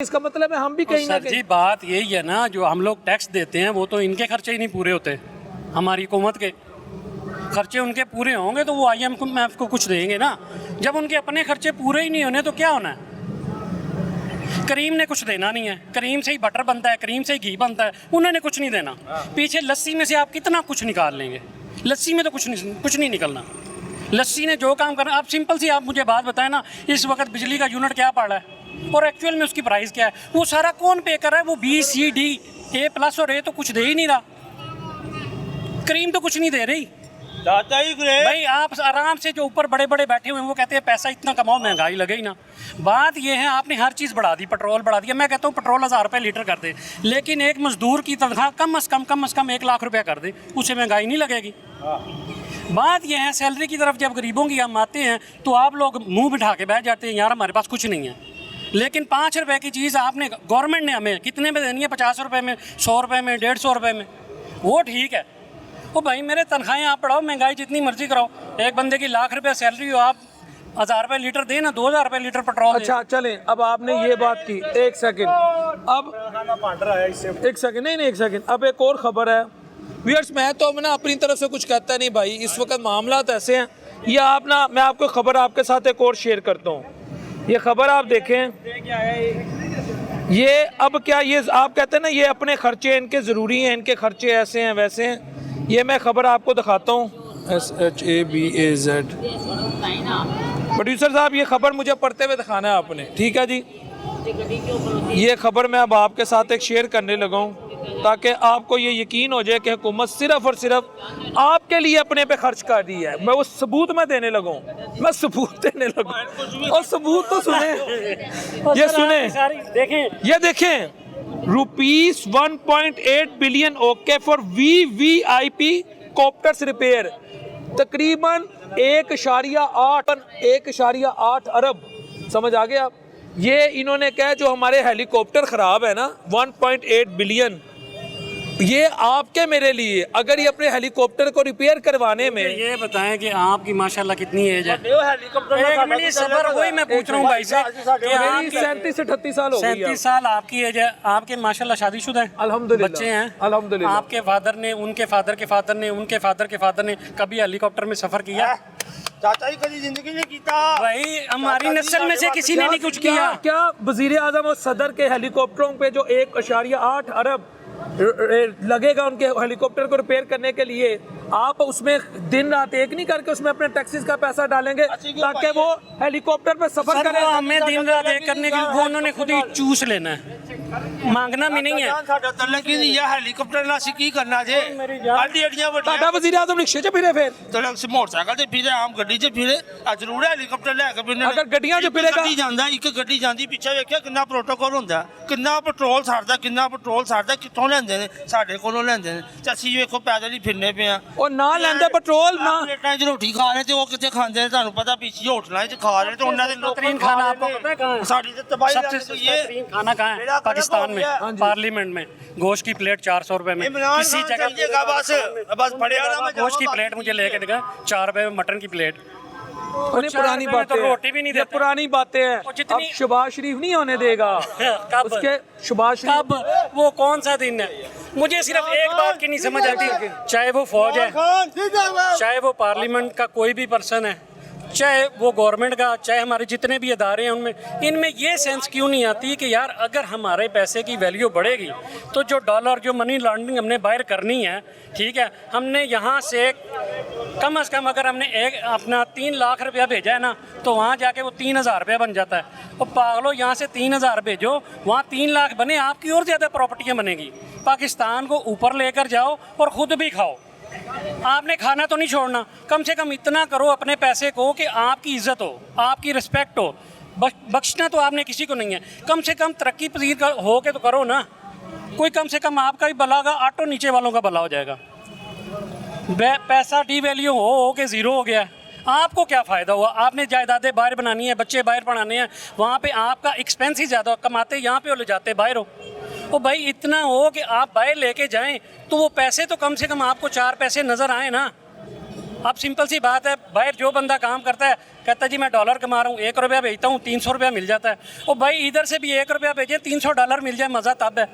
इसका मतलब है हम भी कहीं ना कहीं। जी बात यही है ना, जो हम लोग टैक्स देते हैं वो तो इनके खर्चे ही नहीं पूरे होते, हमारी हुकूमत के खर्चे उनके पूरे होंगे तो वो IMF को कुछ देंगे ना। जब उनके अपने खर्चे पूरे ही नहीं होने तो क्या होना है। करीम ने कुछ देना नहीं है, करीम से ही बटर बनता है, करीम से ही घी बनता है, उन्होंने कुछ नहीं देना। पीछे लस्सी में से आप कितना कुछ निकाल लेंगे, लस्सी में तो कुछ नहीं निकलना। लस्सी ने जो काम करना, आप सिंपल सी आप मुझे बात बताएं ना, इस वक्त बिजली का यूनिट क्या पड़ रहा है और एक्चुअल में उसकी प्राइस क्या है, वो सारा कौन पे कर रहा है? वो BCD A+ और A तो कुछ दे ही नहीं रहा, करीम तो कुछ नहीं दे रही। भाई आप आराम से, जो ऊपर बड़े बड़े बैठे हुए हैं वो कहते हैं पैसा इतना कमाओ, महंगाई लगे ही ना। बात ये है आपने हर चीज़ बढ़ा दी, पेट्रोल बढ़ा दिया। मैं कहता हूँ पेट्रोल 1000 रुपये लीटर कर दे, लेकिन एक मजदूर की तनख्वाह कम से कम 1 लाख रुपया कर दे, उसे महंगाई नहीं लगेगी। बात यह है सैलरी की तरफ जब गरीबों की हम आते हैं तो आप लोग मुंह बिठा के बैठ जाते हैं, यार हमारे पास कुछ नहीं है। लेकिन 5 रुपए की चीज़ आपने, गवर्नमेंट ने हमें कितने में देनी है? 50 रुपये में, 100 रुपये में, 150 रुपये में, वो ठीक है। ओ भाई मेरे तनख्वाहें आप बढ़ाओ, महंगाई जितनी मर्जी कराओ। एक बंदे की लाख रुपये सैलरी हो, आप 1000 रुपये लीटर दें ना, 2000 रुपये लीटर पेट्रोल। अच्छा चलें, अब आपने ये बात की, एक सेकंड, अब एक सेकंड, अब एक और खबर है व्यूअर्स। मैं तो ना अपनी तरफ से कुछ कहता नहीं भाई, इस वक्त मामला ऐसे हैं। ये आप ना, मैं आपको खबर आपके साथ एक और शेयर करता हूँ। ये खबर आप देखें, ये अब क्या, ये आप कहते हैं ना ये अपने खर्चे इनके ज़रूरी हैं, इनके खर्चे ऐसे हैं वैसे हैं। ये मैं खबर आपको दिखाता हूँ, SHABAZ। प्रोड्यूसर साहब ये खबर मुझे पढ़ते हुए दिखाना है आपने, ठीक है जी। ये खबर मैं अब आपके साथ एक शेयर करने लगा हूँ ताकि आपको ये यकीन हो जाए कि हुकूमत सिर्फ और सिर्फ आपके लिए अपने पे खर्च कर रही है। मैं वो सबूत मैं देने लगा हूँ, मैं सबूत देने लगा हूँ, और सबूत तो सुने, ये सुने, ये देखें। ₹1.8 billion okay for VVIP copters repair, तकरीबन 1.8 अरब, समझ आ गया आप। ये इन्होंने कहा जो हमारे हेलीकॉप्टर ख़राब है ना, 1.8 बिलियन, ये आपके मेरे लिए, अगर ये अपने हेलीकॉप्टर को रिपेयर करवाने में। ये बताएं कि आपकी माशाल्लाह कितनी एज है? वही मैं पूछ रहा हूँ भाई से, 37 से 38 साल हो गई। 37 साल आपकी एज है, आपके माशाल्लाह शादीशुदा हैं, अल्हम्दुलिल्लाह, बच्चे हैं अल्हम्दुलिल्लाह। आपके फादर ने, उनके फादर के फादर ने, उनके फादर के फादर ने कभी हेलीकॉप्टर में सफ़र किया? चाचा जी कभी जिंदगी में किया भाई, हमारी नस्ल में से किसी ने नहीं कुछ किया। क्या वजीर आजम और सदर के हेलीकॉप्टरों पे जो 1.8 अरब लगेगा उनके हेलीकॉप्टर को रिपेयर करने के लिए, आप उसमें दिन रात एक नहीं करके उसमें अपने टैक्सीज का पैसा डालेंगे ताकि वो हेलीकॉप्टर पे सफर करें? हमें दिन रात एक करने के वो उन्होंने खुद ही चूस लेना है, मांगना भी नहीं है। हेलीकॉप्टर ना की करना जे ਤੁਹਾਡਾ ਵਜ਼ੀਰ ਆਜ਼ਮ ਰਿਕਸ਼ੇ 'ਚ ਫਿਰੇ ਫਿਰ मोटरसाइकिल से फिरे, आम गड्डी से फिरे, जरूर हेलीकॉप्टर लैके फिरने। अगर गड्डियां च फिरेगा, एक गड्डी जाती पिछे वेखिया कितना प्रोटोकॉल होंदा, कितना पेट्रोल सड़दा, कितों लेंदे ने, साडे कोलों लेंदे ने। ਅਸੀਂ ਵੇਖੋ ਪੈਦਲ ਹੀ ਫਿਰਨੇ ਪਏ ਆ। ਉਹ ਨਾ ਲੈਂਦੇ ਪੈਟਰੋਲ ਨਾ, ਪਲੇਟਾਂ 'ਚ ਰੋਟੀ ਖਾ ਰਹੇ ਤੇ ਉਹ ਕਿੱਥੇ ਖਾਂਦੇ ਨੇ? ਤੁਹਾਨੂੰ ਪਤਾ ਪਿੱਛੇ ਹੋਟਲਾਂ 'ਚ ਖਾ ਰਹੇ ਤੇ ਉਹਨਾਂ ਦੇ बेहतरीन खाना आपको पता है कहाँ है? ਸਾਡੀ ਤੇ ਤਬਾਹੀ सबसे बेहतरीन खाना कहाँ है? पाकिस्तान में, पार्लियामेंट में गोश्त की प्लेट 400 रुपए में। किसी जगह बस पड़ेगा ना, गोश्त की प्लेट मुझे लेके दिखा 4 रुपए में, मटन की प्लेट। पुरानी बातें, तो रोटी भी नहीं देते, पुरानी बातें हैं। अब शहबाज शरीफ नहीं होने देगा, उसके शहबाज शरीफ कब, वो कौन सा दिन है? मुझे सिर्फ एक बात की नहीं समझ आती, चाहे वो फौज है, चाहे वो पार्लियामेंट का कोई भी पर्सन है, चाहे वो गवर्नमेंट का, चाहे हमारे जितने भी अदारे हैं उनमें, इनमें ये सेंस क्यों नहीं आती कि यार अगर हमारे पैसे की वैल्यू बढ़ेगी तो जो डॉलर, जो मनी लॉन्ड्रिंग हमने बाहर करनी है, ठीक है, हमने यहाँ से कम से कम अगर हमने एक अपना 3 लाख रुपया भेजा है ना, तो वहाँ जाके वो 3000 रुपया बन जाता है। और पागलो, यहाँ से 3000 भेजो, वहाँ 3 लाख बने, आपकी और ज़्यादा प्रॉपर्टियाँ बनेगी। पाकिस्तान को ऊपर लेकर जाओ और ख़ुद भी खाओ। आपने खाना तो नहीं छोड़ना, कम से कम इतना करो अपने पैसे को कि आपकी इज्जत हो, आपकी रिस्पेक्ट हो। बख्शना तो आपने किसी को नहीं है, कम से कम तरक्की पजीर हो के तो करो ना। कोई कम से कम आपका भी भला होगा, ऑटो नीचे वालों का भला हो जाएगा। पैसा डी वैल्यू हो के ज़ीरो हो गया, आपको क्या फ़ायदा हुआ? आपने जायदादें बाहर बनानी है, बच्चे बाहर पढ़ाने हैं, वहाँ पे आपका एक्सपेंस ही ज़्यादा, कमाते यहाँ पे हो, ले जाते बाहर हो। ओ भाई इतना हो कि आप बाहर लेके जाएं तो वो पैसे तो कम से कम आपको 4 पैसे नज़र आए ना। अब सिंपल सी बात है, बाहर जो बंदा काम करता है कहता है जी मैं डॉलर कमा रहा हूँ, 1 रुपया भेजता हूँ 300 रुपया मिल जाता है। और भाई इधर से भी 1 रुपया भेजें $300 मिल जाए, मज़ा तब है।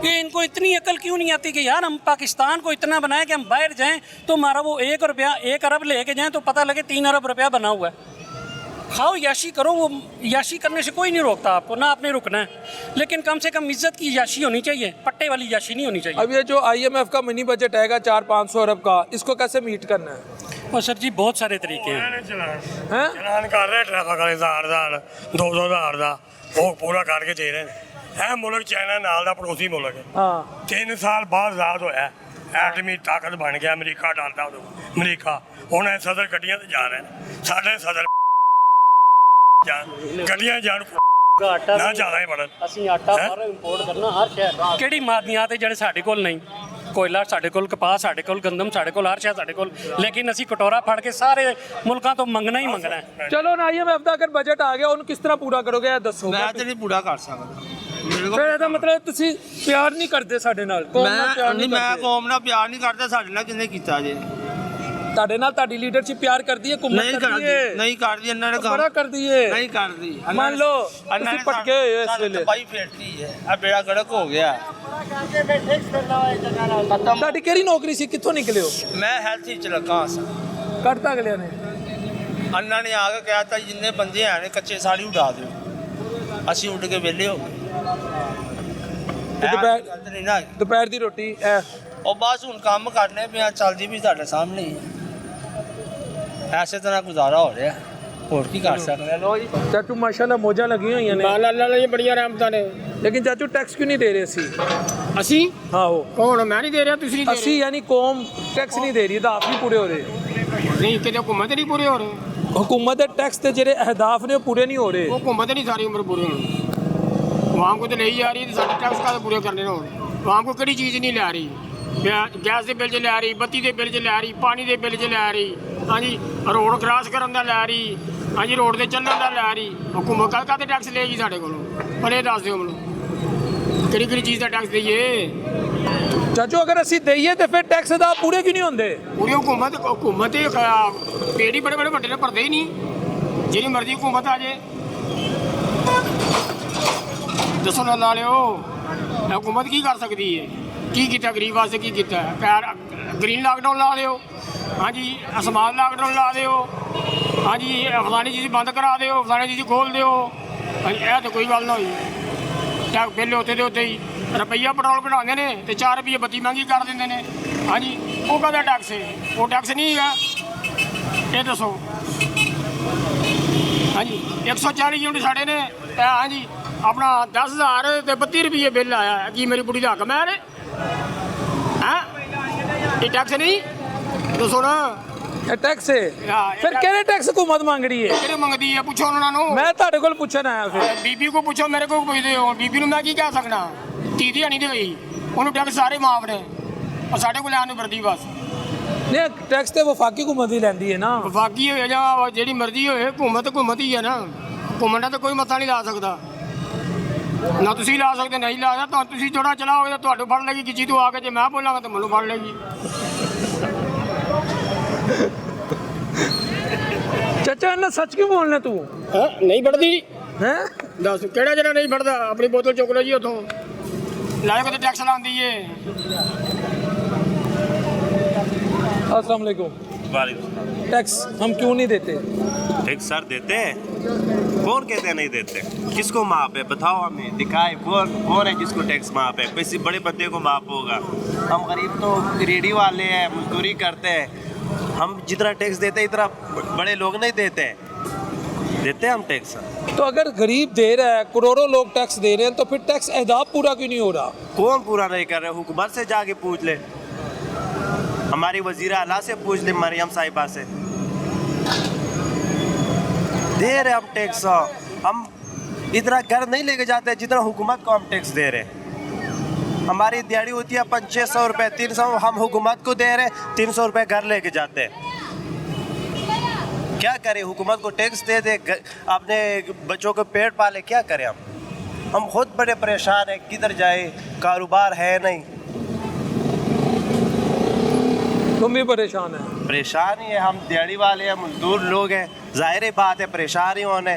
ये इनको इतनी अकल क्यों नहीं आती कि यार हम पाकिस्तान को इतना बनाए कि हम बाहर जाएं तो हमारा वो 1 रुपया 1 अरब लेके जाएं तो पता लगे 3 अरब रुपया बना हुआ है। खाओ याशी करो, वो याशी करने से कोई नहीं रोकता आपको, ना आपने रुकना है, लेकिन कम से कम इज्जत की याशी होनी चाहिए, पट्टे वाली याशी नहीं होनी चाहिए। अब ये जो IMF का मिनी बजट आएगा 400-500 अरब का, इसको कैसे मीट करना है? और सर जी बहुत सारे तरीके हैं। हैं? चलान कर रहे ट्रैफिक वाले 1000 200 का वो पूरा करके दे रहे हैं। है मुल्क चाइना नाल दा पड़ोसी मुल्क है। हाँ 3 साल बाद आज़ाद होया, एटमी ताकत बन गया, अमरीका डरदा उदों, अमरीका हुण सदर गड्डियां ते जा रहे हैं, साडे सदर गड्डियां जान ਆਟਾ ना ज़्यादा ही बढ़न। ਅਸੀਂ ਆਟਾ ਬਾਹਰੋਂ ਇੰਪੋਰਟ ਕਰਨਾ ਹਰ ਸ਼ਹਿਰ, ਕਿਹੜੀ ਮਾਦਨੀਆਂ ਤੇ ਜਿਹੜੇ ਸਾਡੇ ਕੋਲ ਨਹੀਂ, ਕੋਇਲਾ ਸਾਡੇ ਕੋਲ, ਕਪਾਹ ਸਾਡੇ ਕੋਲ, ਗੰਦਮ ਸਾਡੇ ਕੋਲ, ਹਰ ਸ਼ਹਿਰ ਸਾਡੇ ਕੋਲ, ਲੇਕਿਨ ਅਸੀਂ ਕਟੋਰਾ ਫੜ ਕੇ ਸਾਰੇ ਮੁਲਕਾਂ ਤੋਂ ਮੰਗਣਾ ਹੀ ਮੰਗਣਾ ਹੈ। ਚਲੋ ਨਾ IMF ਦਾ ਅਗਰ ਬਜਟ ਆ ਗਿਆ ਉਹਨੂੰ ਕਿਸ ਤਰ੍ਹਾਂ ਪੂਰਾ ਕਰੋਗੇ ਇਹ ਦੱਸੋ। ਮੈਂ ਤੇ ਨਹੀਂ ਪੂਰਾ ਕਰ ਸਕਦਾ। ਮੇਰੇ ਕੋਲ ਫਿਰ ਇਹਦਾ ਮਤਲਬ ਤੁਸੀਂ ਪਿਆਰ ਨਹੀਂ ਕਰਦੇ ਸਾਡੇ ਨਾਲ, ਕੌਮ ਨਾਲ ਪਿਆਰ ਮੈਂ ਨਹੀਂ ਮੈਂ ਕਰਦੇ। ਕੌਮ ਨਾਲ ਪਿਆਰ ਨਹੀਂ ਕਰਦਾ, ਸਾਡੇ ਨਾਲ ਕਿੰਨੇ ਕੀਤਾ ਜੇ? ਤੁਹਾਡੇ ਨਾਲ ਤੁਹਾਡੀ ਲੀਡਰਸ਼ਿਪ ਪਿਆਰ ਕਰਦੀ ਹੈ, ਨਹੀਂ ਘੁੰਮਣ ਕਰਦੀ ਕਰਦੀ, ਹੈ, ਨਹੀਂ ਕਰਦੀ, ਇਹਨਾਂ ਨੇ ਬੜਾ ਕਰਦੀ ਹੈ। ਨਹੀਂ ਕਰਦੀ। ਮੰਨ ਲਓ ਤੁਸੀਂ ਭਟਕੇ ਹੋਏ ਹੋ ਇਸ ਵੇਲੇ, ਪਾਈ ਫੇਰਤੀ ਹੈ, ਆ ਬੇੜਾ ਗੜਕ ਹੋ ਗਿਆ। ਤੁਹਾਡੀ ਕਿਹੜੀ ਨੌਕਰੀ ਸੀ, ਕਿੱਥੋਂ ਨਿਕਲੇ ਹੋ? ਮੈਂ ਹੈਲਥ ਵਿੱਚ ਲੱਗਾ ਸਾਂ। ਕੱਢਤਾ ਅਗਲਿਆਂ ਨੇ। ਅੰਨਾ ਨੇ ਆ ਕੇ ਕਿਹਾ ਤਾਂ ਜਿੰਨੇ ਬੰਦੇ ਆ ਨੇ ਕੱਚੇ ਸਾੜੀ ਉਡਾ ਦਿਓ, ਅਸੀਂ ਉੱਡ ਕੇ ਵਿਹਲੇ ਹੋ ਗਏ। ਦੁਪਹਿਰ- ਗੱਲ ਤਾਂ ਨਹੀਂ ਨਾ, ਦੁਪਹਿਰ ਦੀ ਰੋਟੀ ਉਹ ਬਸ ਹੁਣ ਕੰਮ ਕਰਨੇ ਪਿਆ, ਚੱਲਦੀ ਵੀ ਤੁਹਾਡੇ ਸਾਹਮਣੇ ਹੀ ਹੈ। ਐਸੇ ਤਰ੍ਹਾਂ ਗੁਜ਼ਾਰਾ ਹੋ ਰਿਹਾ, ਹੋਰ ਕੀ ਕਰ ਸਕਦੇ ਲੋ ਜੀ। ਚਾਚੂ ਮਾਸ਼ਾਅੱਲਾ ਮੋਜਾਂ ਲੱਗੀਆਂ ਹੋਈਆਂ ਨੇ, ਅੱਲਾ ਨੇ ਬੜੀਆਂ ਰਹਿਮਤਾਂ ਨੇ। ਲੇਕਿਨ ਚਾਚੂ ਟੈਕਸ ਕਿਉਂ ਨਹੀਂ ਦੇ ਰਹੇ ਅਸੀਂ? ਅਸੀਂ ਆਹੋ ਕੌਣ? ਮੈਂ ਨਹੀਂ ਦੇ ਰਿਹਾ, ਤੁਸੀਂ ਨਹੀਂ ਦੇ ਅਸੀਂ ਯਾਨੀ ਕੌਮ ਟੈਕਸ ਨਹੀਂ ਦੇ ਰਹੀ ਤਾਂ ਆਪ ਨਹੀਂ ਪੂਰੇ ਹੋ ਰਹੇ। ਰਹੇ। ਨਹੀਂ ਕਿਤੇ ਹੁਕੂਮਤ ਨਹੀਂ ਪੂਰੇ ਹੋ ਰਹੇ, हुकूमत ਦੇ ਟੈਕਸ ਦੇ ਜਿਹੜੇ ਅਹਿਦਾਫ ਨੇ ਉਹ ਪੂਰੇ ਨਹੀਂ ਹੋ ਰਹੇ। ਉਹ ਹੁਕੂਮਤ ਨਹੀਂ ਸਾਰੀ ਉਮਰ ਪੂਰੇ ਹੋਣੀ। ਵਾਮ ਕੋ ਤੇ ਲਈ ਜਾ ਰਹੀ ਤੇ ਸਾਡੇ ਟੈਕਸ ਕਾਹਦੇ ਪੂਰੇ ਕਰਨੇ ਹੋਣ? ਵਾਮ ਕੋ ਕਿਹੜੀ ਚੀਜ਼ ਨਹੀਂ ਲੈ ਰਹੀ, ਗੈਸ ਦੇ ਬਿੱਲ 'ਚ ਲੈ ਰਹੀ, ਬੱਤੀ ਦੇ ਬਿੱਲ 'ਚ ਲੈ ਰਹੀ, ਪਾਣੀ ਦੇ ਬਿੱਲ 'ਚ ਲੈ ਰਹੀ, ਹਾਂਜੀ ਰੋਡ ਕ੍ਰਾਸ ਕਰਨ ਦਾ ਲੈ ਰਹੀ, ਹਾਂਜੀ ਰੋਡ ਤੇ ਚੱਲਣ ਦਾ ਲੈ ਰਹੀ। ਹੁਕੂਮਤ ਕਾਹਦੇ ਟੈਕਸ ਲਏਗੀ ਸਾਡੇ ਕੋਲੋਂ? ਪਰ ਇਹ ਦੱਸ ਦਿਓ ਮੈਨੂੰ, ਕਿਹੜੀ ਕਿਹੜੀ ਚੀਜ਼ ਦਾ ਟੈਕਸ ਦਈਏ? ਚਾਚੂ ਅਗਰ ਅਸੀਂ ਦਈਏ ਤੇ ਫਿਰ ਟੈਕਸ ਦਾ ਪੂਰੇ ਕਿਉਂ ਨਹੀਂ ਹੁੰਦੇ? ਪੂਰੀ ਹੁਕੂਮਤ ਦੇ ਪੇੜ ਹੀ ਬੜੇ ਬੜੇ ਵੱਡੇ ਨੇ, ਭਰਦੇ ਹੀ ਨਹੀਂ। ਜਿਹੜੀ ਮਰਜ਼ੀ ਹੁਕੂਮਤ ਆ ਜੇ, ਦੱਸੋ ਨਾ ਲਾ ਲਿਓ, ਹੁਕੂਮਤ ਕੀ ਕਰ ਸਕਦੀ ਹੈ? ਕੀ ਕੀਤਾ ਗਰੀਬ ਵਾਸਤੇ, ਕੀ ਕੀਤਾ? ਗ੍ਰੀਨ ਲਾਕਡਾਊਨ ਲਾ ਦਿਓ, ਹਾਂਜੀ ਸਮਾਰਟ ਲਾਕਡਾਊਨ ਲਾ ਦਿਓ, ਹਾਂਜੀ ਫਲਾਣੀ ਚੀਜ਼ ਬੰਦ ਕਰਾ ਦਿਓ, ਫਲਾਣੀ ਚੀਜ਼ ਖੋਲ੍ਹ ਦਿਓ। ਹਾਂਜੀ ਇਹ ਤਾਂ ਕੋਈ ਗੱਲ ਨਾ ਹੋਈ। ਟੈਕਸ ਬਿੱਲ ਉੱਥੇ ਦੇ ਉੱਤੇ ਹੀ, ਰੁਪਈਆ ਪੈਟਰੋਲ ਬਣਾਉਂਦੇ ਨੇ ਤੇ 4 ਰੁਪਏ ਬੱਤੀ ਮਹਿੰਗੀ ਕਰ ਦਿੰਦੇ ਨੇ। ਹਾਂਜੀ ਉਹ ਕਾਹਦਾ ਟੈਕਸ ਹੈ? ਉਹ ਟੈਕਸ ਨਹੀਂ ਹੈਗਾ, ਇਹ ਦੱਸੋ। ਹਾਂਜੀ 140 ਯੂਨਿਟ ਸਾਡੇ ਨੇ, ਹਾਂਜੀ ਆਪਣਾ 10,000 ਤੇ 32 ਰੁਪਏ ਬਿੱਲ ਆਇਆ। ਕੀ ਮੇਰੀ ਬੁੜੀ ਦਾ ਹੱਕ ਮੈਂ ਰੇ? ਹੈਂ ਇਹ ਟੈਕਸ ਨਹੀਂ? ਦੱਸੋ ਨਾ। ਇਹ ਟੈਕਸ ਹੈ, ਫਿਰ ਕਿਹੜੇ ਟੈਕਸ ਹਕੂਮਤ ਮੰਗ ਰਹੀ ਹੈ? ਕਿਹੜੇ ਮੰਗਦੀ ਹੈ? ਪੁੱਛੋ ਉਹਨਾਂ ਨੂੰ। ਮੈਂ ਤੁਹਾਡੇ ਕੋਲ ਪੁੱਛਣ ਆਇਆ ਫਿਰ। ਬੀਬੀ ਕੋ ਪੁੱਛੋ, ਮੇਰੇ ਕੋਲ ਪੁੱਛਦੇ ਹੋ। ਬੀਬੀ ਨੂੰ ਮੈਂ ਕੀ ਕਹਿ ਸਕਦਾ? ਧੀ ਦਿਹਾਣੀ ਦੇ ਹੋਈ, ਉਹਨੂੰ ਟੈਕਸ ਸਾਰੇ ਮਾਫ ਨੇ, ਔਰ ਸਾਡੇ ਕੋਲ ਲੈਣ ਨੂੰ ਵਰਦੀ ਬਸ। ਨਹੀਂ ਟੈਕਸ ਤੇ ਵਫਾਕੀ ਹਕੂਮਤ ਹੀ ਲੈਂਦੀ ਹੈ ਨਾ। ਵਫਾਕੀ ਹੋਏ ਜਾਂ ਜਿਹੜੀ ਮਰਜ਼ੀ ਹੋਏ, ਹੁਕੂਮਤ ਹੀ ਹੈ ਨਾ। ਹੁਕੂਮਤ ਨਾਲ ਤਾਂ ਕੋਈ ਮਤਾ ਨਹੀਂ ਲਾ ਸਕਦਾ, ਨਾ ਤੁਸੀਂ ਲਾ ਸਕਦੇ, ਨਹੀਂ ਲਾ ਸਕਦਾ। ਤਾਂ ਤੁਸੀਂ ਥੋੜਾ ਚਲਾਓਗੇ ਤਾਂ ਤੁਹਾਨੂੰ ਫੜ ਲੇਗੀ ਕਿਚੀ ਤੋਂ ਆ ਕੇ, ਜੇ ਮੈਂ ਬੋਲਾਂਗਾ ਤਾਂ ਮੈਨੂੰ ਫੜ ਲੇਗੀ। ਚਾਚਾ ਇਹਨਾਂ ਸੱਚ ਕਿਉਂ ਬੋਲਣਾ ਤੂੰ? ਹਾਂ ਨਹੀਂ ਫੜਦੀ। ਹੈ ਦੱਸ ਕਿਹੜਾ ਜਿਹੜਾ ਨਹੀਂ ਫੜਦਾ? ਆਪਣੀ ਬੋਤਲ ਚੁੱਕ ਲਓ ਜੀ ਉੱਥੋਂ, ਲਾਇਕ ਤੇ ਟੈਕਸ ਲਾਉਂਦੀ ਏ। अस्सलाम वालेकुम। टैक्स हम क्यों नहीं देते? टैक्स सर देते हैं। कौन कहते हैं नहीं देते? किसको माफ है बताओ, हमें दिखाए कौन है जिसको टैक्स माफ है? किसी बड़े बंदे को माफ होगा? हम गरीब तो रेडी वाले हैं, मजदूरी करते हैं। हम जितना टैक्स देते हैं इतना बड़े लोग नहीं देते हैं हम टैक्स। तो अगर गरीब दे रहा है, करोड़ों लोग टैक्स दे रहे हैं, तो फिर टैक्स अहदाफ पूरा क्यों नहीं हो रहा? कौन पूरा नहीं कर रहे? हुकूमत से जाके पूछ ले, हमारी वजीर आला से पूछ ले, मरियम साहिबा से। दे रहे हम टैक्स, हम इतना घर नहीं लेके जाते जितना हुकूमत को हम टैक्स दे रहे। हमारी दिहाड़ी होती है 500-600 रुपये, 300 हम हुकूमत को दे रहे, 300 रुपये घर लेके जाते हैं। क्या करें? हुकूमत को टैक्स दे दे, अपने बच्चों को पेट पाले, क्या करें हम खुद बड़े परेशान हैं, किधर जाए, कारोबार है नहीं। तुम भी परेशान है। परेशान ही है, हम दिहाड़ी वाले हैं, मजदूर लोग हैं, जाहिर बात है परेशान ही होने।